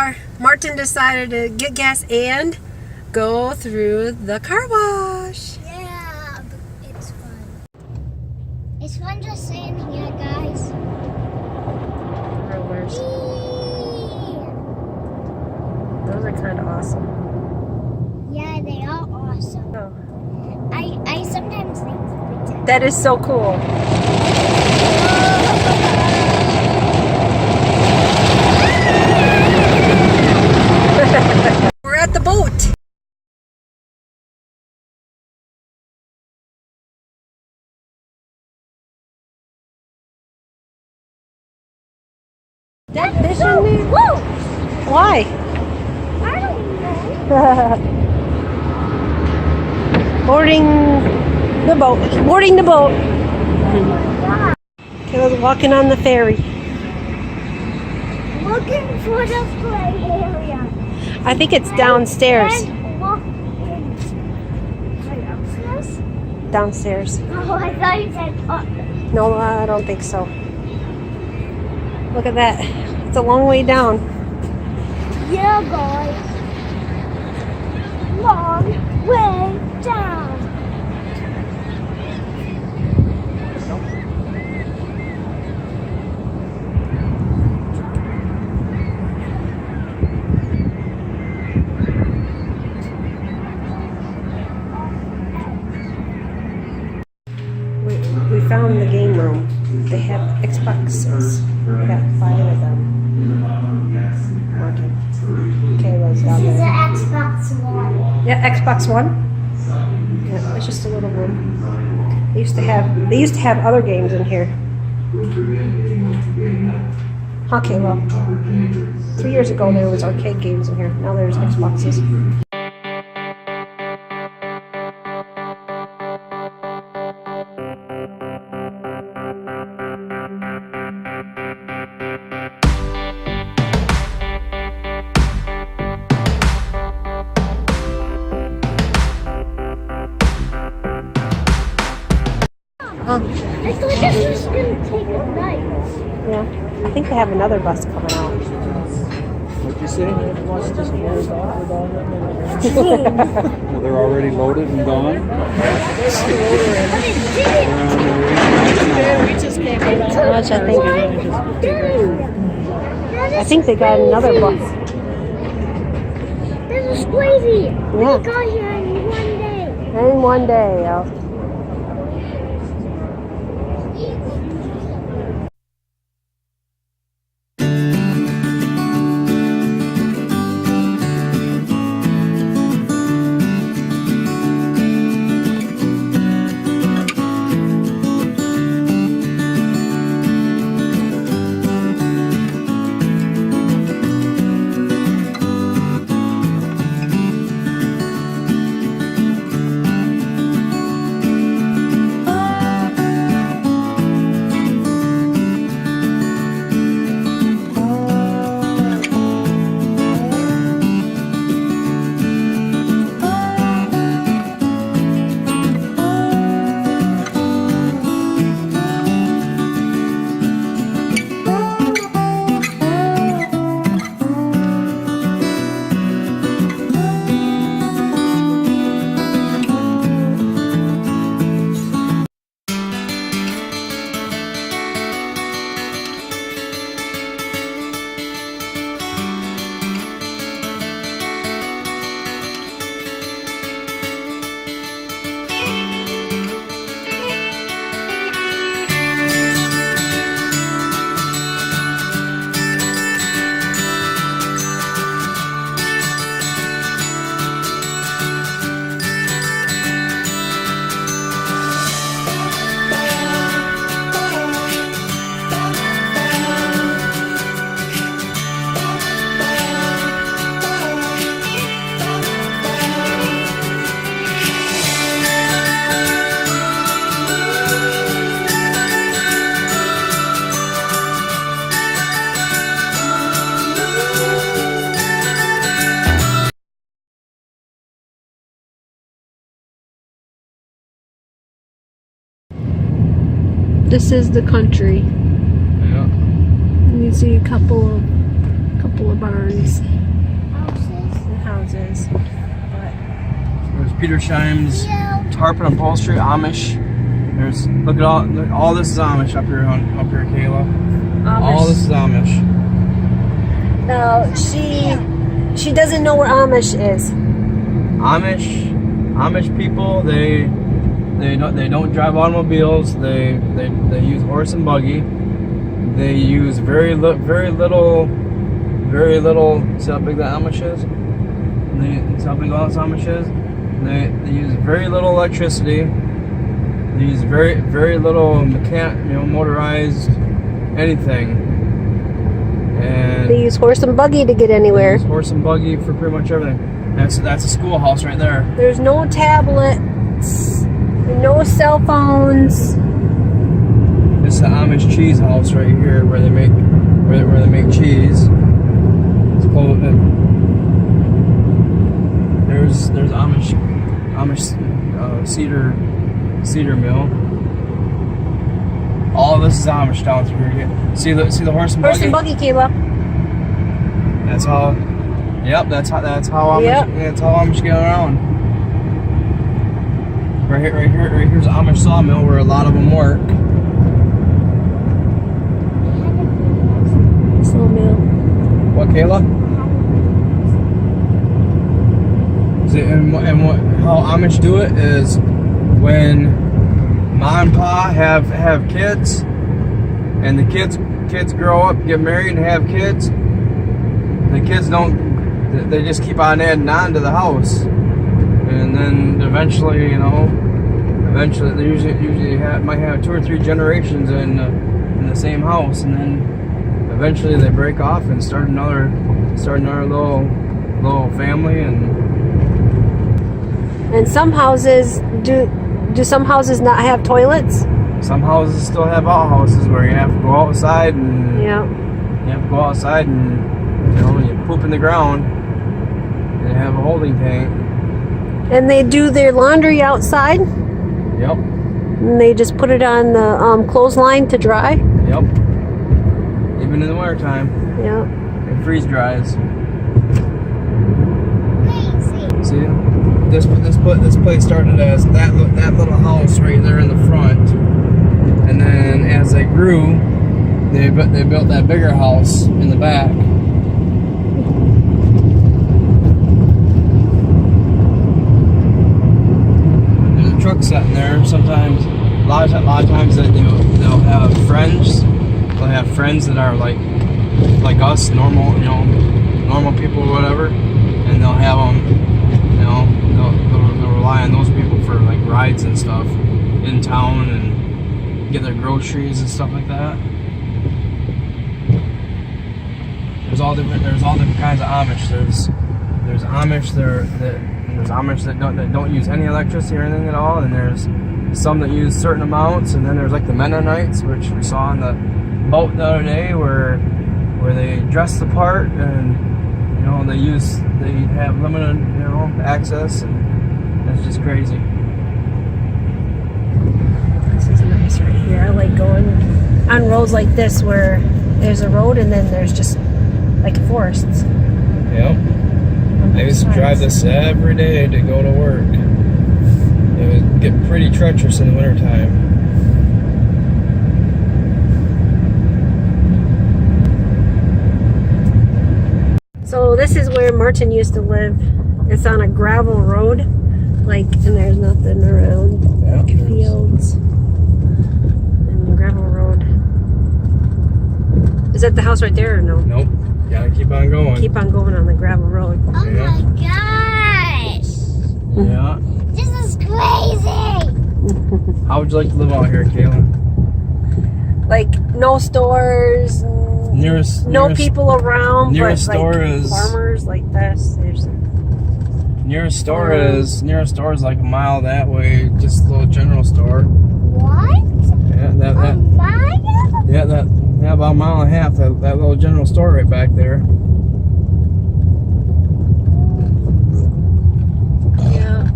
car. Martin decided to get gas and go through the car wash. Yeah, it's fun. It's fun just sitting here, guys. Rollers. Whee! Those are kind of awesome. Yeah, they are awesome. Oh. I sometimes think pretend. That is so cool. We're at the boat. That fishing me? Whoa! Why? I don't know. Boarding the boat. Boarding the boat. Oh my God. Kayla's walking on the ferry. Looking for the play area. I think it's downstairs. And walking. Right upstairs? Downstairs. Oh, I thought you said up. No, I don't think so. Look at that. It's a long way down. Yeah, guys. Long way down. We found the game room. They have Xboxes. We got 5 of them. Okay. Kayla's This down is there. an Xbox One. Yeah, Xbox One. Yeah, it's just a little room. They used to have other games in here. Okay, well, 3 years ago there was arcade games in here. Now there's Xboxes. I thought this was going to take a night. Yeah, I think they have another bus coming out. What'd you say? Well, they're already loaded and gone. But it didn't. How much I think? That I is think they got another crazy. bus. This is crazy. Yeah. We got here in one day. In one day, yeah. This is the country. Yeah. You see a couple couple of barns Houses. and houses. But There's Peter Scheim's tarpon upholstery, Amish. There's look at all this is Amish up here, Kayla. All this is Amish. now she doesn't know where Amish is. Amish people, they don't drive automobiles. They use horse and buggy. They use very little. See how big that Amish is? See how big all this Amish is? They use very little electricity. They use very little motorized anything. And They use horse and buggy to get they anywhere. use horse and buggy for pretty much everything. That's a schoolhouse right there. There's no tablets, no cell phones. It's the Amish cheese house right here, where they make cheese. It's called. There's Amish cedar mill. All of this is Amish down through here. See the horse and buggy. Horse and buggy, Kayla. That's how. Yep, that's how Amish. Yep. That's how Amish get around. Right here's Amish sawmill where a lot of them work. Sawmill. What, Kayla? How Amish do it is when mom and pa have kids, and the kids grow up, get married, and have kids. The kids don't. They just keep on adding on to the house, and then eventually they usually might have 2 or 3 generations in the same house, and then eventually they break off and start another little family. And some houses do some houses not have toilets? Some houses still have outhouses where you have to go outside and Yeah. you poop in the ground. They have a holding tank. And they do their laundry outside, Yep. and they just put it on the clothesline to dry. Yep. Even in the wintertime, Yeah. it freeze dries. Crazy. See, this place started as that little house right there in the front, and then as they grew, they built that bigger house in the back. There's a truck sitting there. Sometimes, a lot of times they'll have friends. They'll have friends that are like us, normal people or whatever, and they'll have them. They'll rely on those people for like rides and stuff in town and get their groceries and stuff like that. There's all different kinds of Amish. There's Amish there's Amish that don't use any electricity or anything at all, and there's some that use certain amounts, and then there's like the Mennonites, which we saw on the boat the other day, where they dress the part and they have limited access, and it's just crazy. This is nice right here. I like going on roads like this where there's a road and then there's just like forests. Yep. I used to drive this every day to go to work. It would get pretty treacherous in the wintertime. So this is where Martin used to live. It's on a gravel road, and there's nothing around. Yep. Fields and gravel road. Is that the house right there or no? Nope. Gotta keep on going. Keep on going on the gravel road. Oh Yeah. my gosh! Yeah. This is crazy! How would you like to live out here, Kayla? Like no stores, no people around, nearest but store like is- farmers like this. There's Nearest store is like a mile that way, just a little general store. What? Yeah, A mile? about a mile and a half. That little general store right back there. yeah.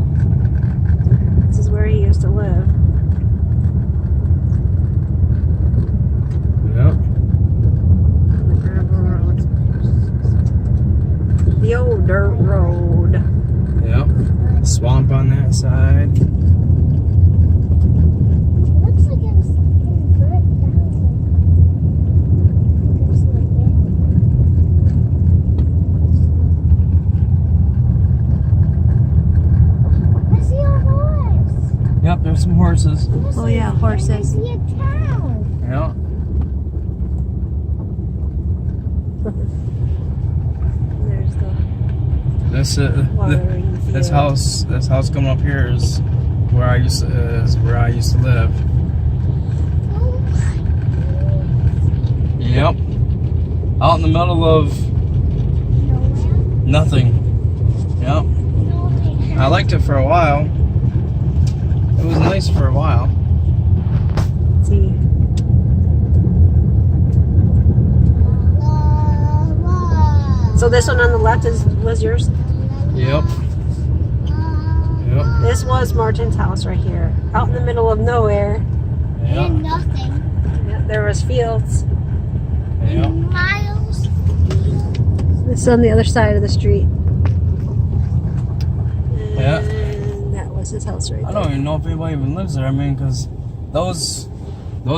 This is where he used to live. Yep. On the gravel road. The old dirt road. Yep. Swamp on that side. It looks like it's burnt down. There's like it. I see a horse. Yep, there's some horses. Oh yeah, horses. I see a cow. Yeah. There's the watering This field. house coming up here is where I used to live. Oh my. Yep. Out in the middle of Nowhere. nothing. Yep. Nowhere. I liked it for a while. It was nice for a while. See. So this one on the left was yours? Yep. Yep. This was Martin's house right here. Out in the middle of nowhere. And Yep. nothing. Yeah, there was fields. Yep. Miles. This is on the other side of the street. Yeah. And that was his house right I there. don't even know if anybody even lives there. I mean, because those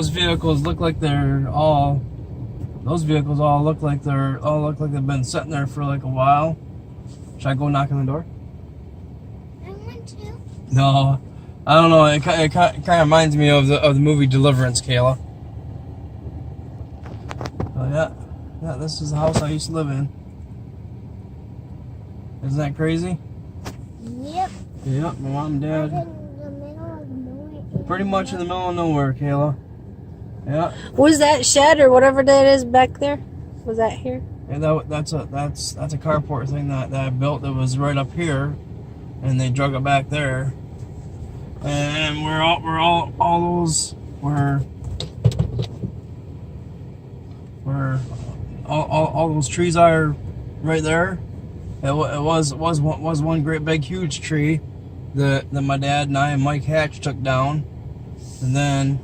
vehicles look like they're all. Those vehicles all look like they've been sitting there for like a while. Should I go knock on the door? I want to. No, I don't know. It kind of reminds me of the movie Deliverance, Kayla. Oh yeah, this is the house I used to live in. Isn't that crazy? Yep. Yep, my mom and Right dad. in the middle of nowhere. Pretty much in the middle of nowhere, Kayla. Yeah. Was that shed or whatever that is back there? Was that here? Yeah, that's a carport thing that I built that was right up here, and they drug it back there. And all those were all those trees are right there. It was one great big huge tree that my dad and I and Mike Hatch took down, and then.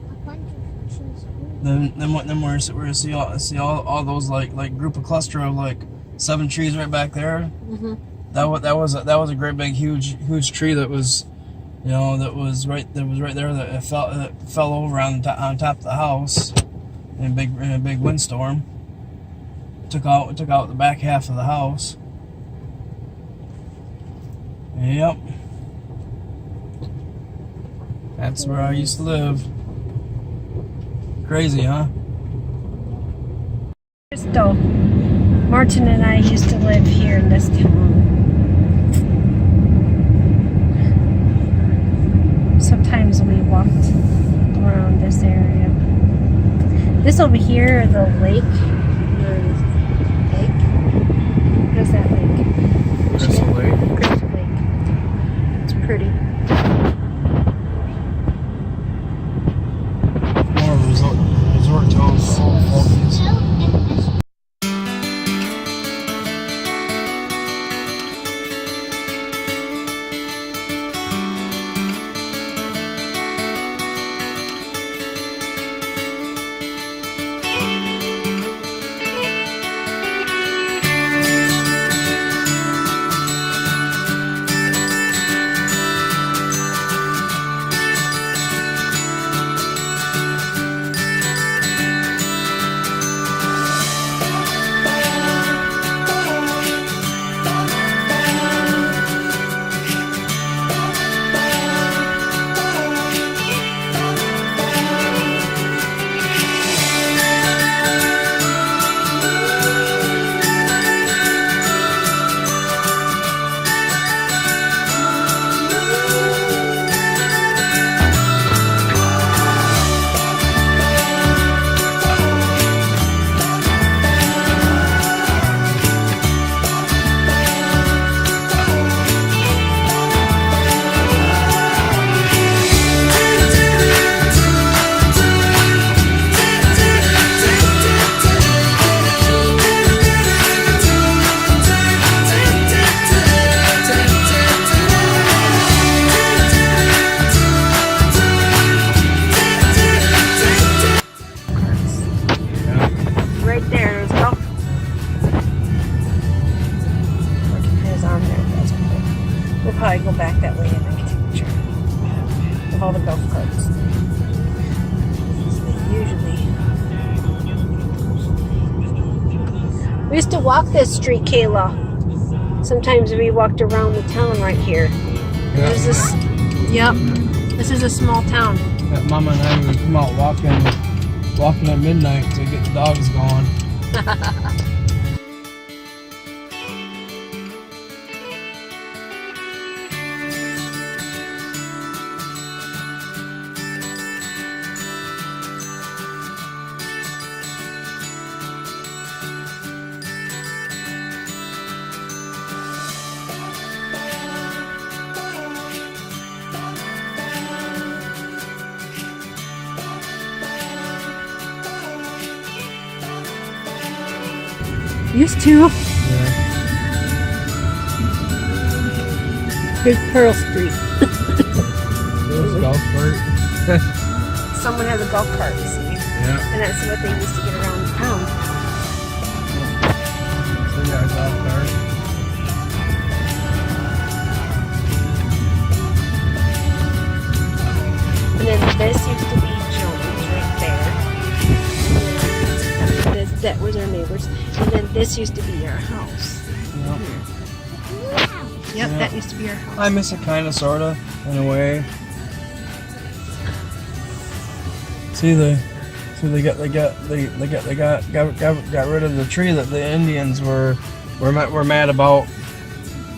A bunch of trees. Then we're gonna see all those like group of cluster of like 7 trees right back there. Mm-hmm. That was a great big huge tree that was, that was right there that it fell over on top of the house in a big windstorm. Took out the back half of the house. Yep. That's where I used to live. Crazy, huh? Crystal. Martin and I used to live here in this town. Sometimes we walked around this area. This over here, the lake. What is that lake? Crystal Lake. Crystal Lake. It's pretty. More resort town full of folkies. there's golf. There's on there. That's cool. We'll probably go back that way and I can take a picture of all the golf carts. So usually. We used to walk this street, Kayla. Sometimes we walked around the town right here. There's this. Yep. This is a small town. Yeah, Mama and I would come out walking at midnight to get the dogs going. Used to. Yeah. Here's Pearl Street. There's a golf cart. Someone has a golf cart, you see. Yeah. And that's what they used to get around town. So yeah, golf cart. And then this used to be Jones right there. That was our neighbors. And then this used to be our house. Yep. Yep, Yeah. that used to be our house. I miss it kind of, sorta, in a way. See, they got rid of the tree that the Indians were mad about.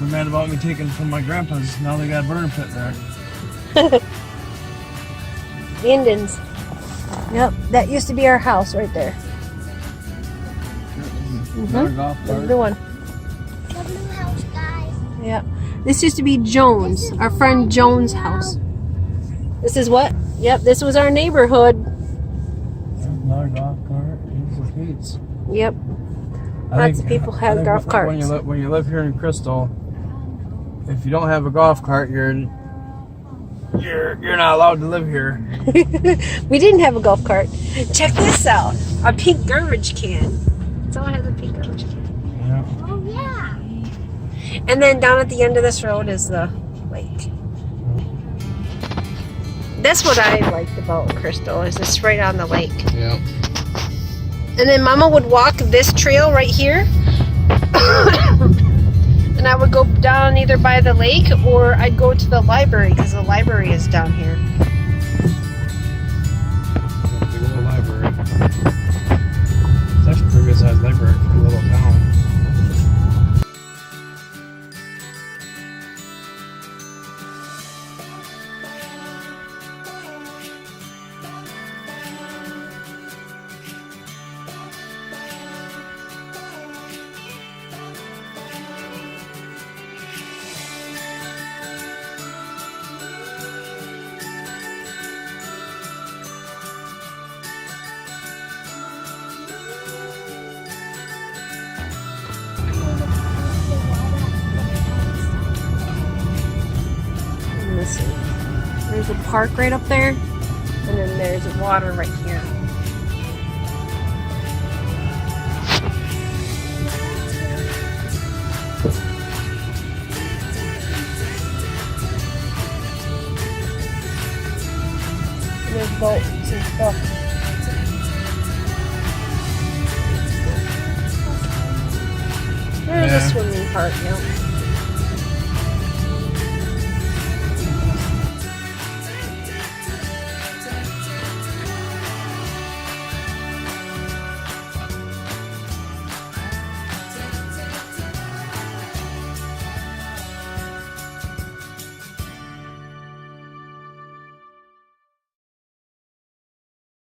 Were mad about me taking from my grandpa's. Now they got a burn pit there. The Indians. Yep, that used to be our house right there. Another golf The cart. blue one. The blue house, guys. Yep. This used to be Jones, our friend Jones' house. This is what? Yep, this was our neighborhood. Another golf cart. These are Pete's. Yep. I Lots think- of people have I think golf carts. When you live here in Crystal, if you don't have a golf cart, you're not allowed to live here. We didn't have a golf cart. Check this out. A pink garbage can. Someone has a pink garbage can. Yeah. Oh, yeah. And then down at the end of this road is the lake. That's what I liked about Crystal, is it's right on the lake. Yeah. And then Mama would walk this trail right here. And I would go down either by the lake or I'd go to the library because the library is down here. Big little library. It's actually a pretty good sized library for a little town. And this is, there's a park right up there. And then there's water right here. And there's boats and stuff. There's Yeah. a swimming part, yeah.